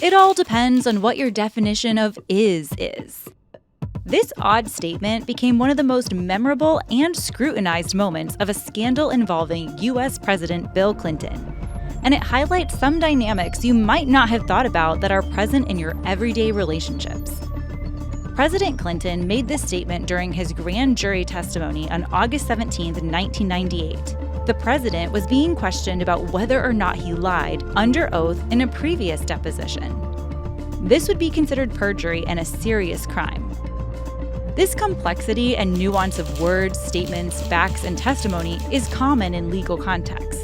It all depends on what your definition of is. This odd statement became one of the most memorable and scrutinized moments of a scandal involving U.S. President Bill Clinton. And it highlights some dynamics you might not have thought about that are present in your everyday relationships. President Clinton made this statement during his grand jury testimony on August 17, 1998. The president was being questioned about whether or not he lied under oath in a previous deposition. This would be considered perjury and a serious crime. This complexity and nuance of words, statements, facts, and testimony is common in legal contexts.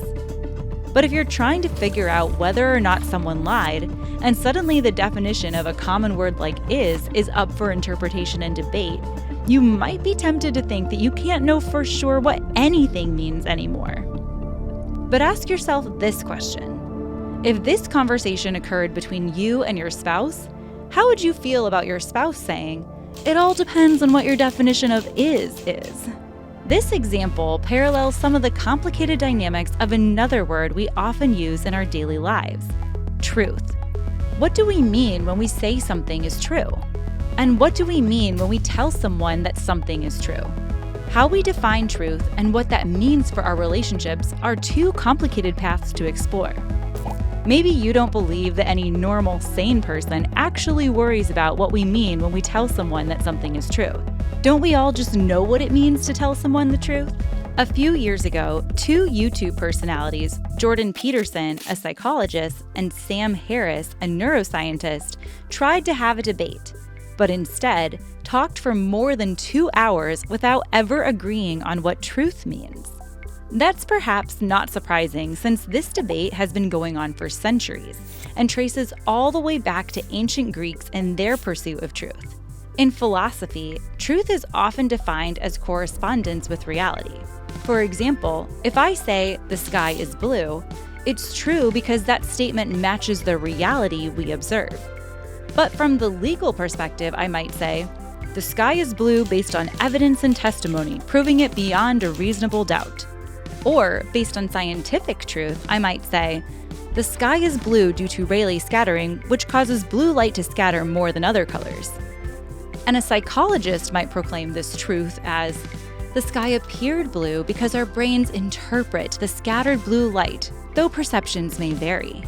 But if you're trying to figure out whether or not someone lied, and suddenly the definition of a common word like is up for interpretation and debate, you might be tempted to think that you can't know for sure what anything means anymore. But ask yourself this question. If this conversation occurred between you and your spouse, how would you feel about your spouse saying, "It all depends on what your definition of is"? This example parallels some of the complicated dynamics of another word we often use in our daily lives: truth. What do we mean when we say something is true? And what do we mean when we tell someone that something is true? How we define truth and what that means for our relationships are two complicated paths to explore. Maybe you don't believe that any normal, sane person actually worries about what we mean when we tell someone that something is true. Don't we all just know what it means to tell someone the truth? A few years ago, two YouTube personalities, Jordan Peterson, a psychologist, and Sam Harris, a neuroscientist, tried to have a debate, but instead talked for more than 2 hours without ever agreeing on what truth means. That's perhaps not surprising, since this debate has been going on for centuries and traces all the way back to ancient Greeks and their pursuit of truth. In philosophy, truth is often defined as correspondence with reality. For example, if I say the sky is blue, it's true because that statement matches the reality we observe. But from the legal perspective, I might say, the sky is blue based on evidence and testimony, proving it beyond a reasonable doubt. Or, based on scientific truth, I might say, the sky is blue due to Rayleigh scattering, which causes blue light to scatter more than other colors. And a psychologist might proclaim this truth as, the sky appeared blue because our brains interpret the scattered blue light, though perceptions may vary.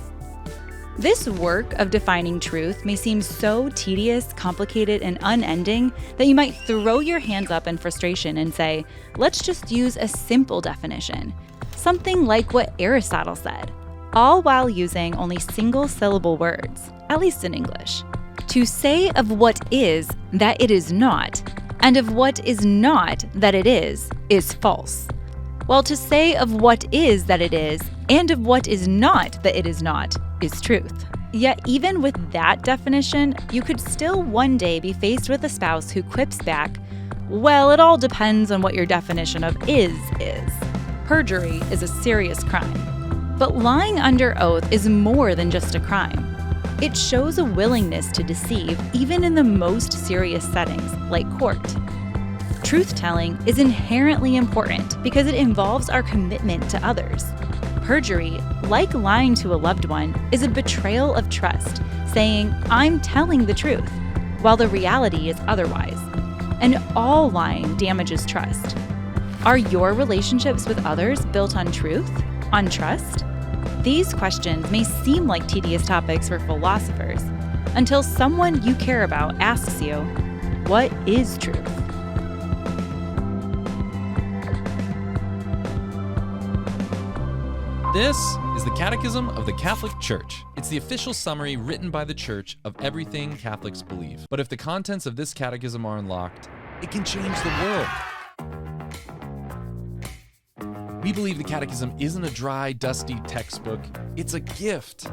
This work of defining truth may seem so tedious, complicated, and unending that you might throw your hands up in frustration and say, let's just use a simple definition, something like what Aristotle said, all while using only single-syllable words, at least in English. To say of what is that it is not, and of what is not that it is false. While to say of what is that it is, and of what is not that it is not, is truth. Yet even with that definition, you could still one day be faced with a spouse who quips back, well, it all depends on what your definition of is. Perjury is a serious crime. But lying under oath is more than just a crime. It shows a willingness to deceive even in the most serious settings, like court. Truth-telling is inherently important because it involves our commitment to others. Perjury, like lying to a loved one, is a betrayal of trust, saying, I'm telling the truth, while the reality is otherwise. And all lying damages trust. Are your relationships with others built on truth? On trust? These questions may seem like tedious topics for philosophers, until someone you care about asks you, what is truth? This is the Catechism of the Catholic Church. It's the official summary written by the Church of everything Catholics believe. But if the contents of this catechism are unlocked, it can change the world. We believe the Catechism isn't a dry, dusty textbook. It's a gift.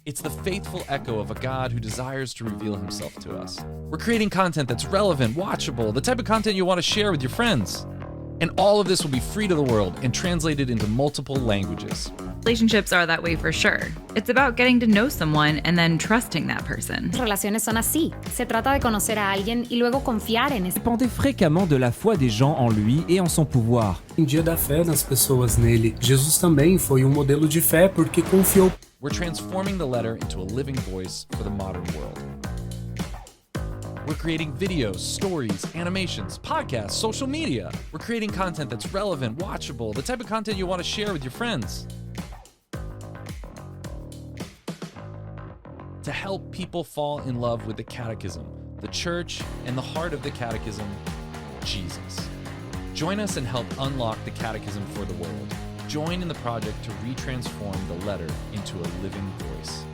It's the faithful echo of a God who desires to reveal himself to us. We're creating content that's relevant, watchable, the type of content you want to share with your friends. And all of this will be free to the world and translated into multiple languages. Relationships are that way for sure. It's about getting to know someone and then trusting that person. Relaciones son así. Se trata de conocer a alguien y luego confiar en ese. Dépendait fréquemment de la foi des gens en lui et en son pouvoir. Dependia da fé das pessoas nele. Jesus também foi um modelo de fé porque confiou We're transforming the letter into a living voice for the modern world. We're creating videos, stories, animations, podcasts, social media. We're creating content that's relevant, watchable, the type of content you want to share with your friends. To help people fall in love with the Catechism, the Church, and the heart of the Catechism, Jesus. Join us and help unlock the Catechism for the world. Join in the project to retransform the letter into a living voice.